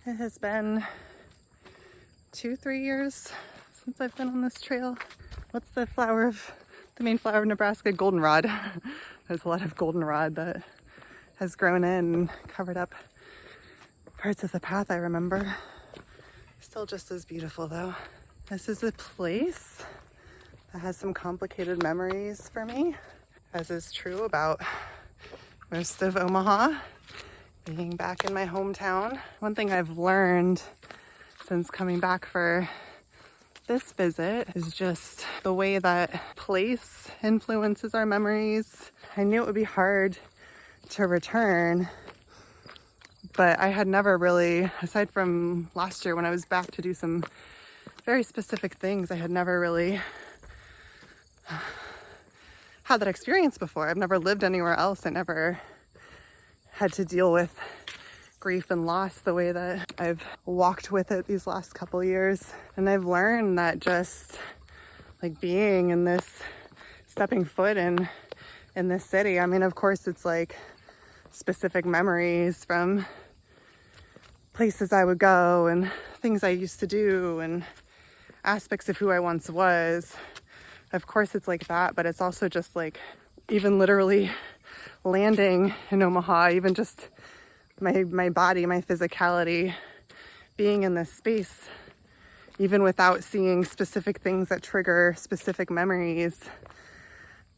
It has been 2-3 years since I've been on this trail. What's the main flower of Nebraska? Goldenrod. There's a lot of goldenrod that has grown in and covered up parts of the path I remember. Still just as beautiful though. This is a place that has some complicated memories for me, as is true about most of Omaha, being back in my hometown. One thing I've learned since coming back for this visit is just the way that place influences our memories. I knew it would be hard to return, but I had never really, aside from last year when I was back to do some very specific things, I had never really had that experience before. I've never lived anywhere else. I never had to deal with grief and loss the way that I've walked with it these last couple years. And I've learned that just like being in this, stepping foot in this city, I mean, of course it's like specific memories from places I would go and things I used to do and aspects of who I once was. Of course it's like that, but it's also just like even literally landing in Omaha, even just my body, my physicality, being in this space, even without seeing specific things that trigger specific memories,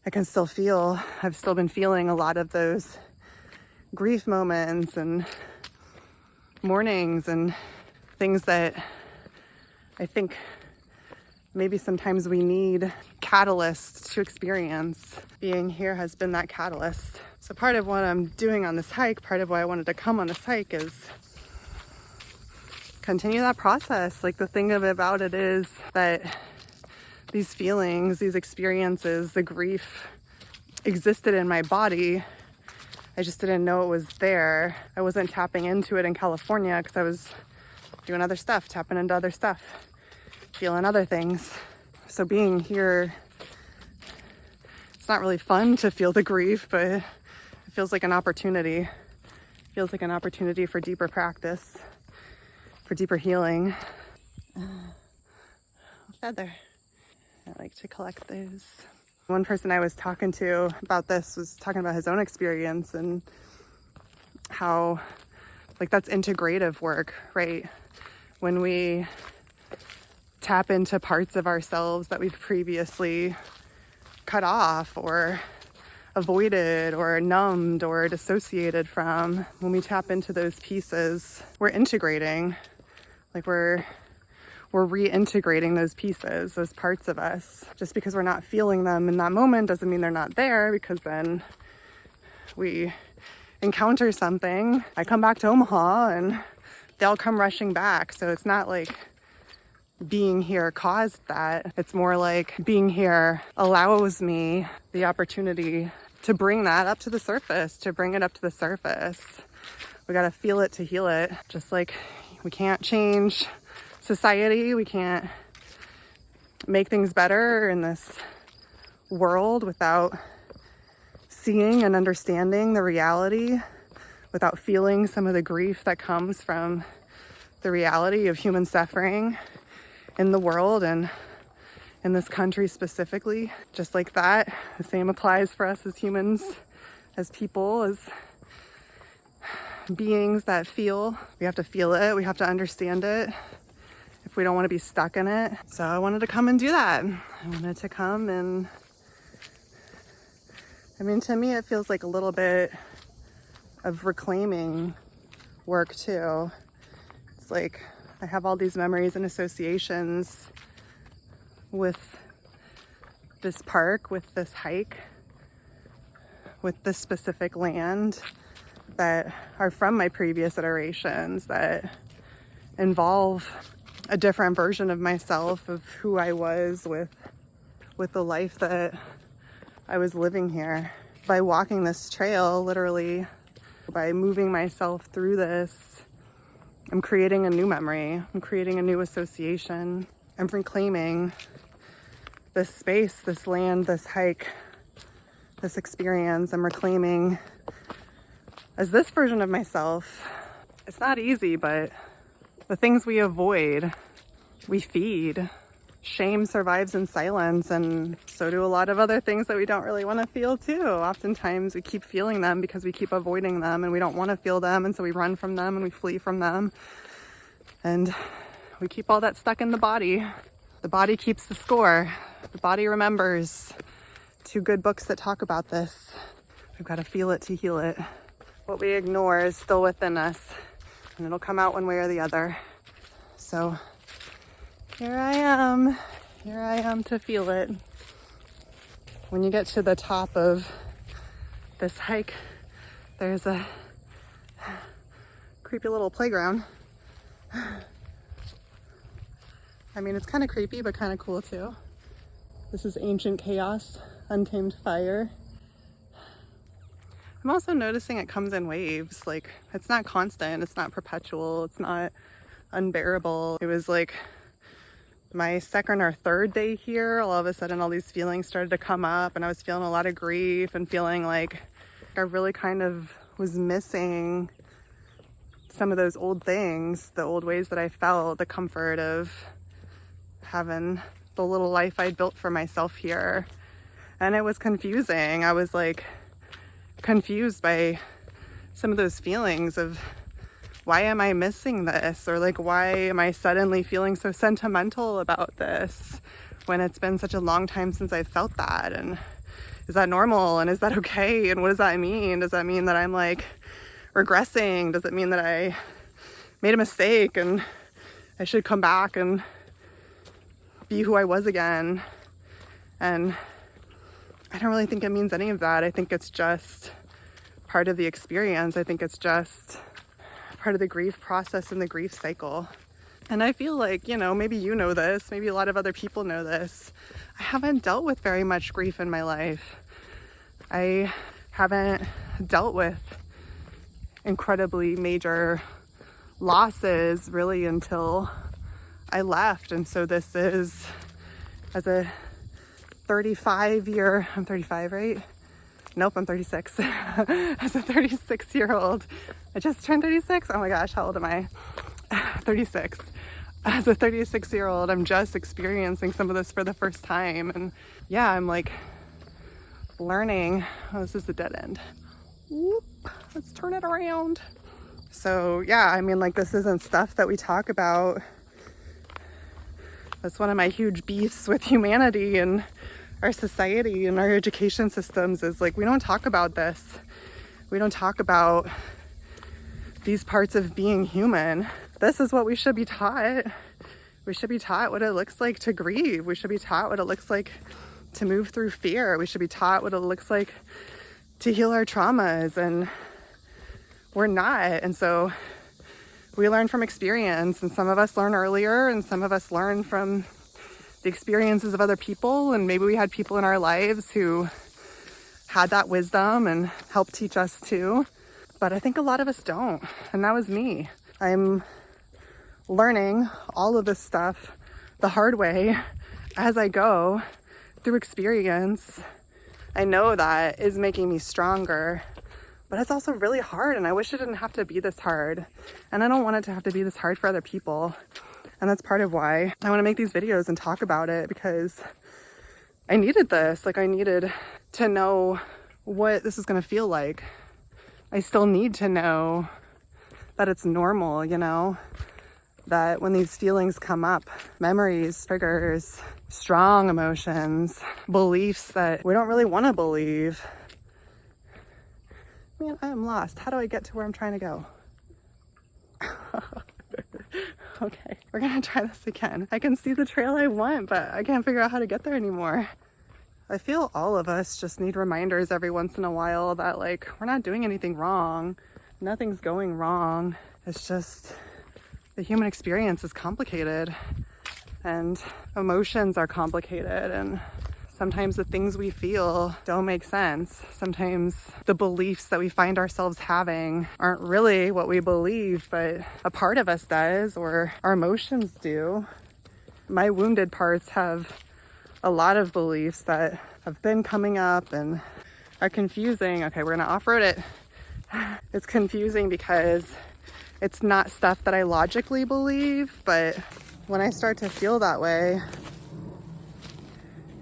I've still been feeling a lot of those grief moments and mornings and things that I think maybe sometimes we need catalysts to experience. Being here has been that catalyst. So part of what I'm doing on this hike, part of why I wanted to come on this hike is continue that process. Like the thing about it is that these feelings, these experiences, the grief existed in my body. I just didn't know it was there. I wasn't tapping into it in California because I was doing other stuff, tapping into other stuff, feeling other things. So being here, it's not really fun to feel the grief, but it feels like an opportunity. It feels like an opportunity for deeper practice, for deeper healing. Feather. I like to collect those. One person I was talking to about this was talking about his own experience and how like that's integrative work, right? When we tap into parts of ourselves that we've previously cut off or avoided or numbed or dissociated from, when we tap into those pieces, we're integrating, like we're reintegrating those pieces, those parts of us. Just because we're not feeling them in that moment doesn't mean they're not there, because then we encounter something. I come back to Omaha and they'll come rushing back. So it's not like being here caused that. It's more like being here allows me the opportunity to bring that up to the surface, to bring it up to the surface. We got to feel it to heal it. Just like we can't change society, we can't make things better in this world without seeing and understanding the reality, without feeling some of the grief that comes from the reality of human suffering in the world and in this country specifically. Just like that, the same applies for us as humans, as people, as beings that feel. We have to feel it, we have to understand it if we don't want to be stuck in it. So I wanted to come and do that. I wanted to come and, I mean, to me, it feels like a little bit of reclaiming work too. It's like I have all these memories and associations with this park, with this hike, with this specific land that are from my previous iterations, that involve a different version of myself, of who I was with the life that I was living here. By walking this trail, literally, by moving myself through this, I'm creating a new memory. I'm creating a new association. I'm reclaiming this space, this land, this hike, this experience. I'm reclaiming as this version of myself, it's not easy, but the things we avoid, we feed. Shame survives in silence, and so do a lot of other things that we don't really want to feel too. Oftentimes we keep feeling them because we keep avoiding them, and we don't want to feel them, and so we run from them and we flee from them. And we keep all that stuck in the body. The body keeps the score. The body remembers. 2 good books that talk about this. We've got to feel it to heal it. What we ignore is still within us, and it'll come out one way or the other. So here I am to feel it. When you get to the top of this hike, there's a creepy little playground. I mean, it's kind of creepy, but kind of cool too. This is Ancient Chaos, Untamed Fire. I'm also noticing it comes in waves. Like, it's not constant, it's not perpetual, it's not unbearable. It was like my 2nd or 3rd day here, all of a sudden all these feelings started to come up, and I was feeling a lot of grief and feeling like I really kind of was missing some of those old things, the old ways that I felt, the comfort of having the little life I'd built for myself here. And it was confusing. I was like confused by some of those feelings of, why am I missing this? Or like, why am I suddenly feeling so sentimental about this when it's been such a long time since I felt that? And is that normal? And is that okay? And what does that mean? Does that mean that I'm like regressing? Does it mean that I made a mistake and I should come back and be who I was again? And I don't really think it means any of that. I think it's just part of the experience. I think it's just part of the grief process and the grief cycle. And I feel like, maybe you know this, maybe a lot of other people know this. I haven't dealt with very much grief in my life. I haven't dealt with incredibly major losses really until I left. And so this is, as a 35-year, I'm 35, right? Nope, I'm 36. As a 36-year-old, I just turned 36. Oh my gosh, how old am I? 36. As a 36-year-old, I'm just experiencing some of this for the first time. And yeah, I'm like learning. Oh, this is the dead end. Whoop, let's turn it around. So yeah, I mean, like, this isn't stuff that we talk about. That's one of my huge beefs with humanity and our society and our education systems, is like, we don't talk about this. We don't talk about these parts of being human. This is what we should be taught. We should be taught what it looks like to grieve. We should be taught what it looks like to move through fear. We should be taught what it looks like to heal our traumas, and we're not. And so we learn from experience, and some of us learn earlier, and some of us learn from the experiences of other people. And maybe we had people in our lives who had that wisdom and helped teach us too. But I think a lot of us don't. And that was me. I'm learning all of this stuff the hard way as I go through experience. I know that is making me stronger, but it's also really hard. And I wish it didn't have to be this hard. And I don't want it to have to be this hard for other people. And that's part of why I want to make these videos and talk about it, because I needed this. Like, I needed to know what this is going to feel like. I still need to know that it's normal, that when these feelings come up, memories, triggers, strong emotions, beliefs that we don't really want to believe. Man, I am lost. How do I get to where I'm trying to go? Okay, we're gonna try this again. I can see the trail I want, but I can't figure out how to get there anymore. I feel all of us just need reminders every once in a while that, like, we're not doing anything wrong. Nothing's going wrong. It's just the human experience is complicated, and emotions are complicated, and sometimes the things we feel don't make sense. Sometimes the beliefs that we find ourselves having aren't really what we believe, but a part of us does, or our emotions do. My wounded parts have a lot of beliefs that have been coming up and are confusing. Okay, we're gonna off-road it. It's confusing because it's not stuff that I logically believe, but when I start to feel that way,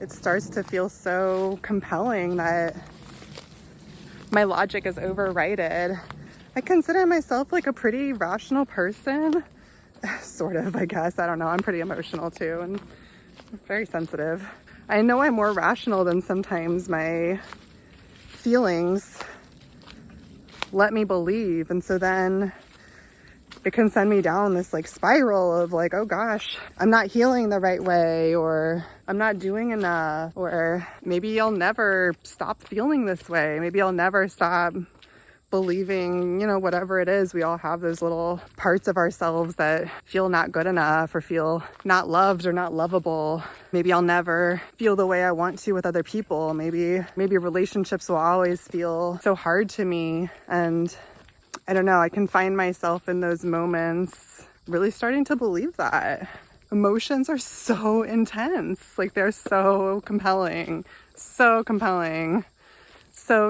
it starts to feel so compelling that my logic is overridden. I consider myself like a pretty rational person. Sort of, I guess. I don't know. I'm pretty emotional too and very sensitive. I know I'm more rational than sometimes my feelings let me believe. And so then it can send me down this like spiral of like, oh gosh, I'm not healing the right way, or I'm not doing enough, or maybe I'll never stop feeling this way. Maybe I'll never stop believing, you know, whatever it is. We all have those little parts of ourselves that feel not good enough or feel not loved or not lovable. Maybe I'll never feel the way I want to with other people. Maybe relationships will always feel so hard to me. And I don't know, I can find myself in those moments really starting to believe that. Emotions are so intense. Like they're so compelling, so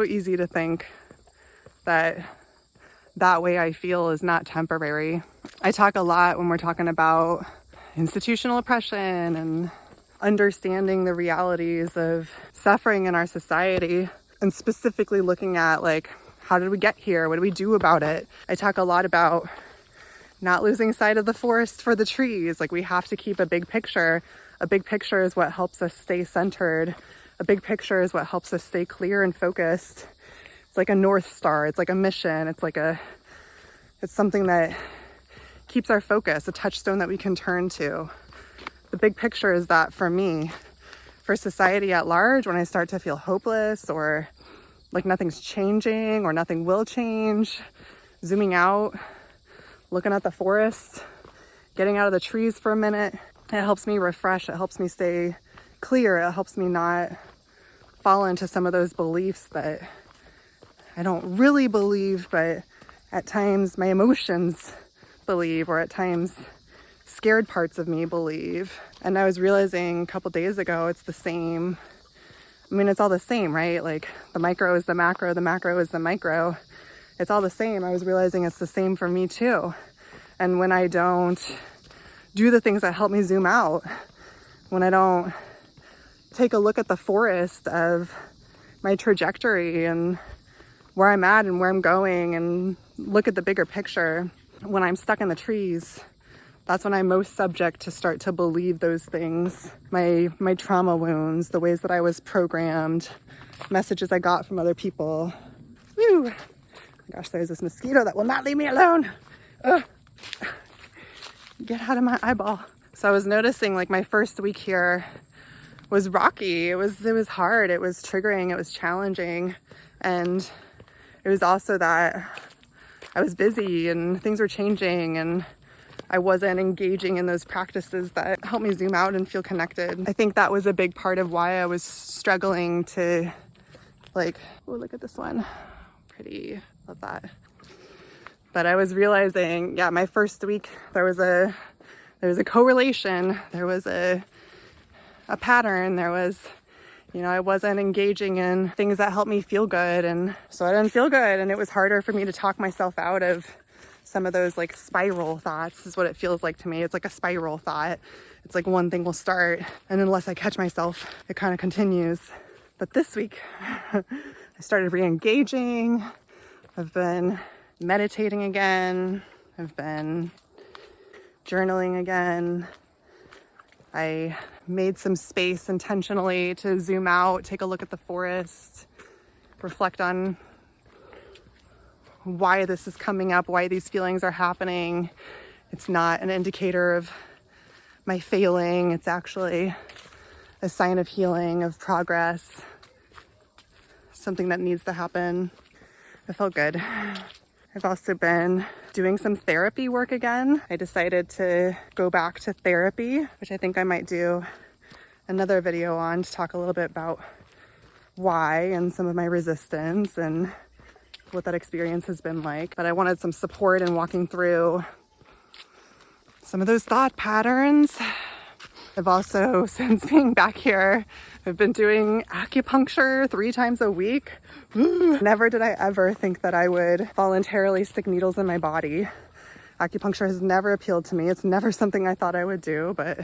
easy to think that way I feel is not temporary. I talk a lot when we're talking about institutional oppression and understanding the realities of suffering in our society, and specifically looking at like, how did we get here? What do we do about it? I talk a lot about not losing sight of the forest for the trees. Like we have to keep a big picture. A big picture is what helps us stay centered. A big picture is what helps us stay clear and focused. It's like a North Star. It's like a mission. It's something that keeps our focus, a touchstone that we can turn to. The big picture is that for me. For society at large, when I start to feel hopeless or like nothing's changing or nothing will change, zooming out, looking at the forest, getting out of the trees for a minute, it helps me refresh. It helps me stay clear. It helps me not fall into some of those beliefs that I don't really believe, but at times my emotions believe, or at times scared parts of me believe. And I was realizing a couple days ago, it's the same. I mean, it's all the same, right? Like the micro is the macro is the micro. It's all the same. I was realizing it's the same for me too. And when I don't do the things that help me zoom out, when I don't take a look at the forest of my trajectory and where I'm at and where I'm going and look at the bigger picture, when I'm stuck in the trees, that's when I'm most subject to start to believe those things. My trauma wounds, the ways that I was programmed, messages I got from other people. Woo! Oh my gosh, there's this mosquito that will not leave me alone. Ugh. Get out of my eyeball. So I was noticing like my first week here was rocky. It was hard. It was triggering. It was challenging. And it was also that I was busy and things were changing and I wasn't engaging in those practices that help me zoom out and feel connected. I think that was a big part of why I was struggling to like, oh, look at this one. Pretty, love that. But I was realizing, yeah, my first week, there was a correlation, there was a pattern, there was, you know, I wasn't engaging in things that helped me feel good. And so I didn't feel good. And it was harder for me to talk myself out of some of those like spiral thoughts is what it feels like to me. It's like a spiral thought. It's like one thing will start, and unless I catch myself, it kind of continues. But this week, I started re-engaging. I've been meditating again. I've been journaling again. I made some space intentionally to zoom out, take a look at the forest, reflect on why this is coming up, why these feelings are happening. It's not an indicator of my failing. It's actually a sign of healing, of progress, something that needs to happen. I felt good. I've also been doing some therapy work again. I decided to go back to therapy, which I think I might do another video on to talk a little bit about why and some of my resistance and what that experience has been like. But I wanted some support in walking through some of those thought patterns I've also, since being back here, I've been doing acupuncture 3 times a week. Never did I ever think that I would voluntarily stick needles in my body. Acupuncture has never appealed to me. It's never something I thought I would do, but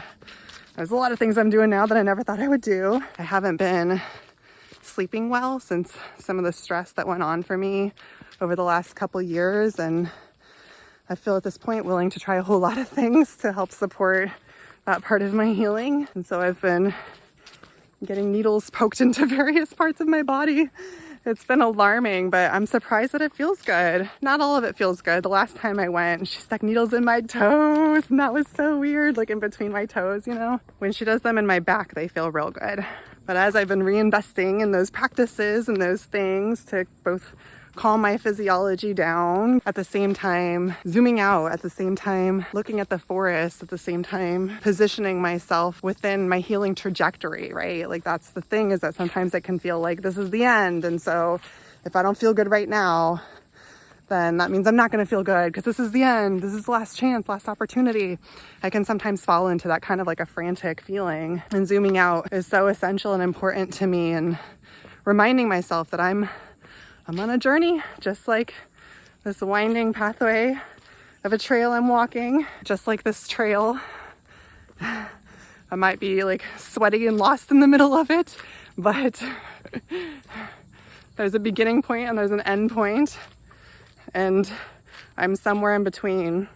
there's a lot of things I'm doing now that I never thought I would do. I haven't been sleeping well since some of the stress that went on for me over the last couple years, and I feel at this point willing to try a whole lot of things to help support that part of my healing. And so I've been getting needles poked into various parts of my body. It's been alarming, but I'm surprised that it feels good. Not all of it feels good. The last time I went, she stuck needles in my toes, and that was so weird, like in between my toes, you know? When she does them in my back, they feel real good. But as I've been reinvesting in those practices and those things to both calm my physiology down, at the same time zooming out, at the same time looking at the forest, at the same time positioning myself within my healing trajectory, right? Like that's the thing, is that sometimes it can feel like this is the end. And so if I don't feel good right now, then that means I'm not going to feel good because this is the end. This is the last chance, last opportunity. I can sometimes fall into that kind of like a frantic feeling. And zooming out is so essential and important to me, and reminding myself that I'm on a journey, just like this winding pathway of a trail I'm walking, just like this trail. I might be like sweaty and lost in the middle of it, but there's a beginning point and there's an end point, and I'm somewhere in between.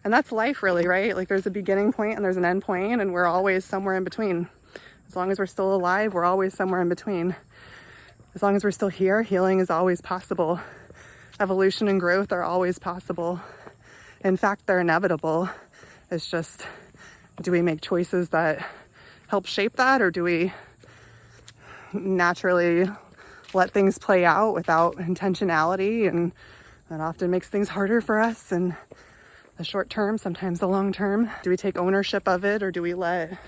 And that's life really, right? Like there's a beginning point and there's an end point, and we're always somewhere in between. As long as we're still alive, we're always somewhere in between. As long as we're still here, healing is always possible. Evolution and growth are always possible. In fact, they're inevitable. It's just, do we make choices that help shape that, or do we naturally let things play out without intentionality? And that often makes things harder for us in the short term, sometimes the long term. Do we take ownership of it, or do we let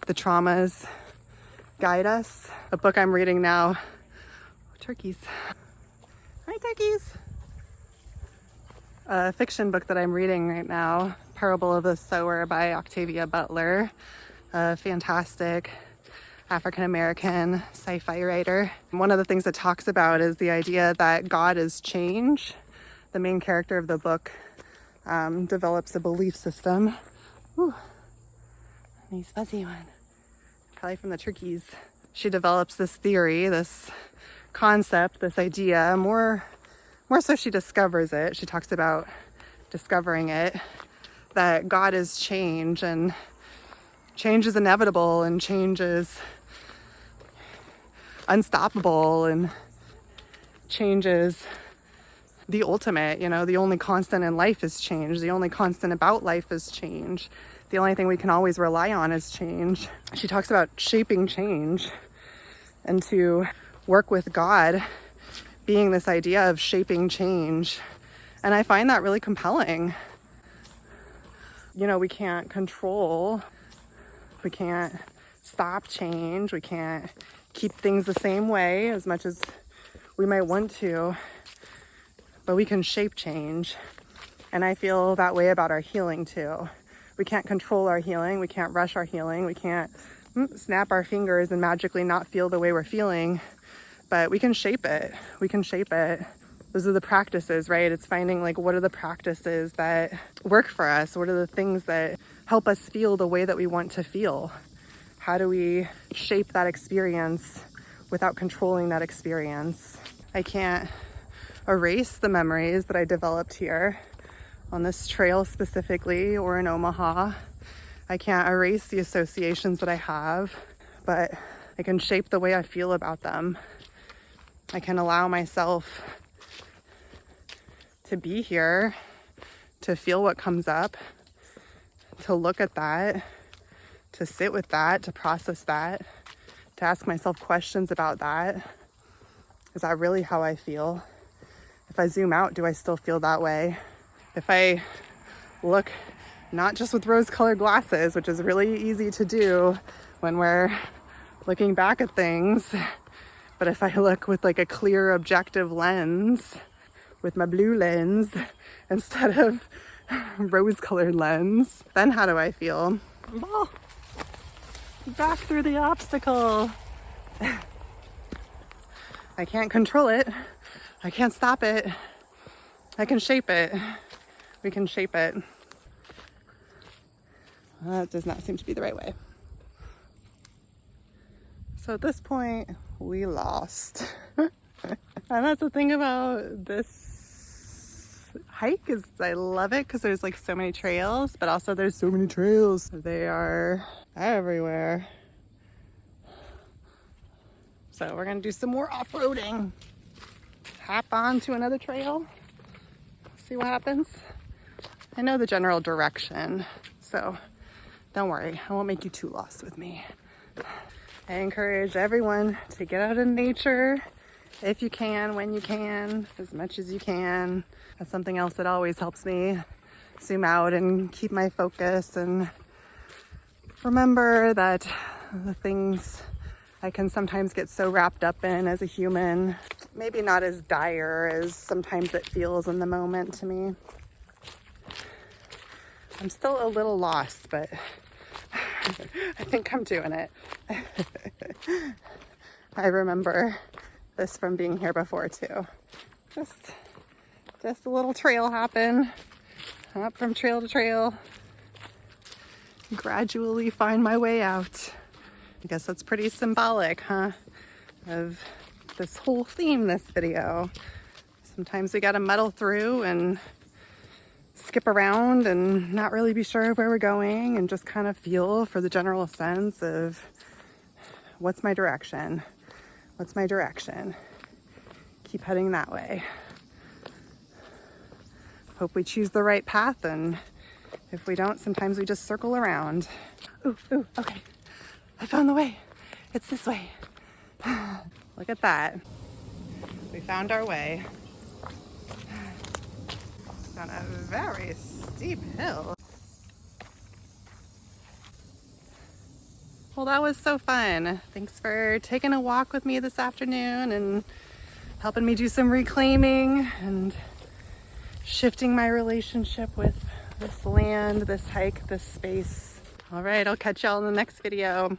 the traumas guide us? A book I'm reading now, turkeys. Hi, turkeys. A fiction book that I'm reading right now, Parable of the Sower by Octavia Butler, a fantastic African-American sci-fi writer. One of the things it talks about is the idea that God is change. The main character of the book develops a belief system. Ooh, nice fuzzy one. Probably from the turkeys. She develops this theory, this concept, this idea, more so she discovers it. She talks about discovering it, that God is change, and change is inevitable, and change is unstoppable, and change is the ultimate. You know, the only constant in life is change. The only constant about life is change. The only thing we can always rely on is change. She talks about shaping change, and to work with God being this idea of shaping change. And I find that really compelling. You know, we can't control, we can't stop change, we can't keep things the same way as much as we might want to, but we can shape change. And I feel that way about our healing too. We can't control our healing, we can't rush our healing, we can't snap our fingers and magically not feel the way we're feeling. But we can shape it. We can shape it. Those are the practices, right? It's finding like, what are the practices that work for us? What are the things that help us feel the way that we want to feel? How do we shape that experience without controlling that experience? I can't erase the memories that I developed here on this trail specifically, or in Omaha. I can't erase the associations that I have, but I can shape the way I feel about them. I can allow myself to be here, to feel what comes up, to look at that, to sit with that, to process that, to ask myself questions about that. Is that really how I feel? If I zoom out, do I still feel that way? If I look not just with rose-colored glasses, which is really easy to do when we're looking back at things, but if I look with like a clear, objective lens, with my blue lens instead of rose-colored lens, then how do I feel? Oh. back through the obstacle. I can't control it. I can't stop it. I can shape it. We can shape it. That does not seem to be the right way. So at this point, we lost. And that's the thing about this hike is I love it because there's like so many trails, but also there's so many trails. They are everywhere. So we're gonna do some more off-roading. Hop on to another trail, see what happens. I know the general direction, so don't worry, I won't make you too lost with me. I encourage everyone to get out in nature if you can, when you can, as much as you can. That's something else that always helps me zoom out and keep my focus and remember that the things I can sometimes get so wrapped up in as a human, maybe not as dire as sometimes it feels in the moment to me. I'm still a little lost, but I think I'm doing it. I remember this from being here before too. Just a little trail hopping, up from trail to trail, gradually find my way out. I guess that's pretty symbolic, huh? Of this whole theme, this video. Sometimes we gotta muddle through and skip around and not really be sure where we're going and just kind of feel for the general sense of what's my direction? What's my direction? Keep heading that way. Hope we choose the right path, and if we don't, sometimes we just circle around. Ooh, okay. I found the way. It's this way. Look at that. We found our way. On a very steep hill. Well, that was so fun. Thanks for taking a walk with me this afternoon and helping me do some reclaiming and shifting my relationship with this land, this hike, this space. All right, I'll catch y'all in the next video.